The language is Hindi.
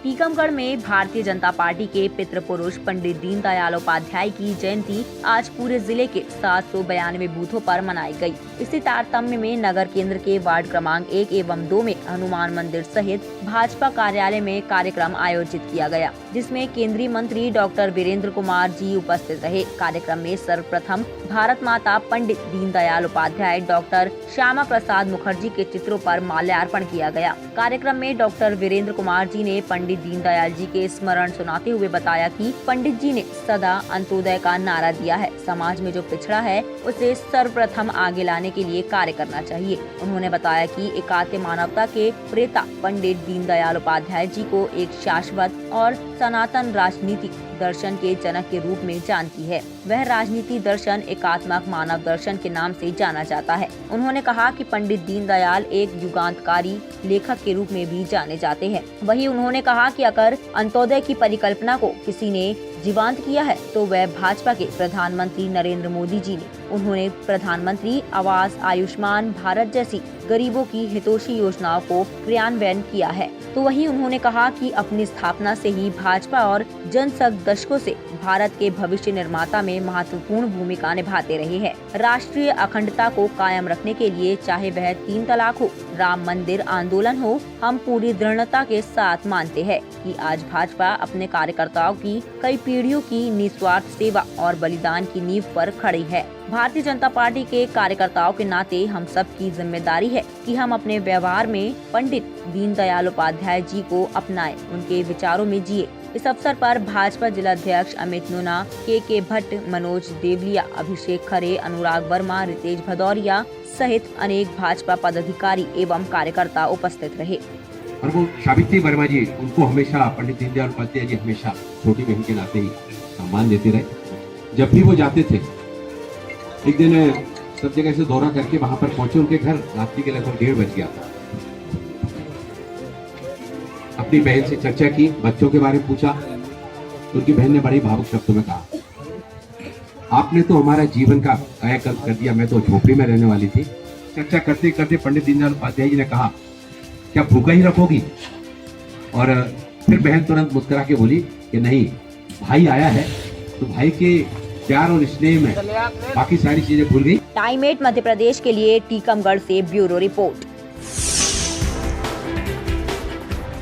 टीकमगढ़ में भारतीय जनता पार्टी के पितृ पुरुष पंडित दीनदयाल उपाध्याय की जयंती आज पूरे जिले के 792 बूथों पर मनाई गई। इसी तारतम्य में नगर केंद्र के वार्ड क्रमांक 1 एवं 2 में हनुमान मंदिर सहित भाजपा कार्यालय में कार्यक्रम आयोजित किया गया, जिसमें केंद्रीय मंत्री डॉक्टर वीरेंद्र कुमार जी उपस्थित रहे। कार्यक्रम में सर्वप्रथम भारत माता पंडित दीनदयाल उपाध्याय, डॉक्टर श्यामा प्रसाद मुखर्जी के चित्रों पर माल्यार्पण किया गया। कार्यक्रम में डॉक्टर वीरेंद्र कुमार जी ने पंडित दीनदयाल जी के स्मरण सुनाते हुए बताया कि पंडित जी ने सदा अंत्योदय का नारा दिया है। समाज में जो पिछड़ा है उसे सर्वप्रथम आगे लाने के लिए कार्य करना चाहिए। उन्होंने बताया कि एकात्म मानवता के प्रेता पंडित दीनदयाल उपाध्याय जी को एक शाश्वत और सनातन राजनीतिक दर्शन के जनक के रूप में जानती है। वह राजनीति दर्शन एकात्मक मानव दर्शन के नाम से जाना जाता है। उन्होंने कहा कि पंडित दीनदयाल एक युगांतकारी लेखक के रूप में भी जाने जाते हैं। वहीं उन्होंने कहा कि अगर अंत्योदय की परिकल्पना को किसी ने जीवांत किया है तो वह भाजपा के प्रधानमंत्री नरेंद्र मोदी जी ने। उन्होंने प्रधानमंत्री आवास, आयुष्मान भारत जैसी गरीबों की हितैषी योजनाओं को क्रियान्वयन किया है। तो वहीं उन्होंने कहा कि अपनी स्थापना से ही भाजपा और जनसंघ दशकों से भारत के भविष्य निर्माता में महत्वपूर्ण भूमिका निभाते रहे हैं। राष्ट्रीय अखंडता को कायम रखने के लिए चाहे वह 3 तलाक हो, राम मंदिर आंदोलन हो, हम पूरी दृढ़ता के साथ मानते हैं कि आज भाजपा अपने कार्यकर्ताओं की कई पीढ़ियों की निस्वार्थ सेवा और बलिदान की नींव पर खड़ी है। भारतीय जनता पार्टी के कार्यकर्ताओं के नाते हम सब की जिम्मेदारी है कि हम अपने व्यवहार में पंडित दीनदयाल उपाध्याय जी को अपनाएं, उनके विचारों में जिए। इस अवसर पर भाजपा जिलाध्यक्ष अमित नूना, के भट्ट, मनोज देवलिया, अभिषेक खरे, अनुराग वर्मा, रितेश भदौरिया सहित अनेक भाजपा पदाधिकारी एवं कार्यकर्ता उपस्थित रहे। और वो सावित्री वर्मा जी, उनको हमेशा पंडित दीनदयाल उपाध्याय जी हमेशा छोटी बहन के नाते ही सम्मान देते रहे। जब भी वो जाते थे, एक दिन सब जगह से दौरा करके वहां पर पहुंचे उनके घर, रात्रि के लगभग 1:30 बज गया था। अपनी बहन से चर्चा की, बच्चों के बारे में पूछा, तो उनकी बहन ने बड़ी भावुक शब्दों में कहा, आपने तो हमारा जीवन का कायाकल्प कर दिया, मैं तो झोपड़ी में रहने वाली थी। चर्चा करते करते पंडित दीनदयाल उपाध्याय जी ने कहा, क्या भूखा ही रखोगी? और फिर बहन तुरंत मुस्कुरा के बोली कि नहीं, भाई आया है तो भाई के प्यार और स्नेह में बाकी सारी चीजें भूल गई। टाइम 8 मध्य प्रदेश के लिए टीकमगढ़ से ब्यूरो रिपोर्ट।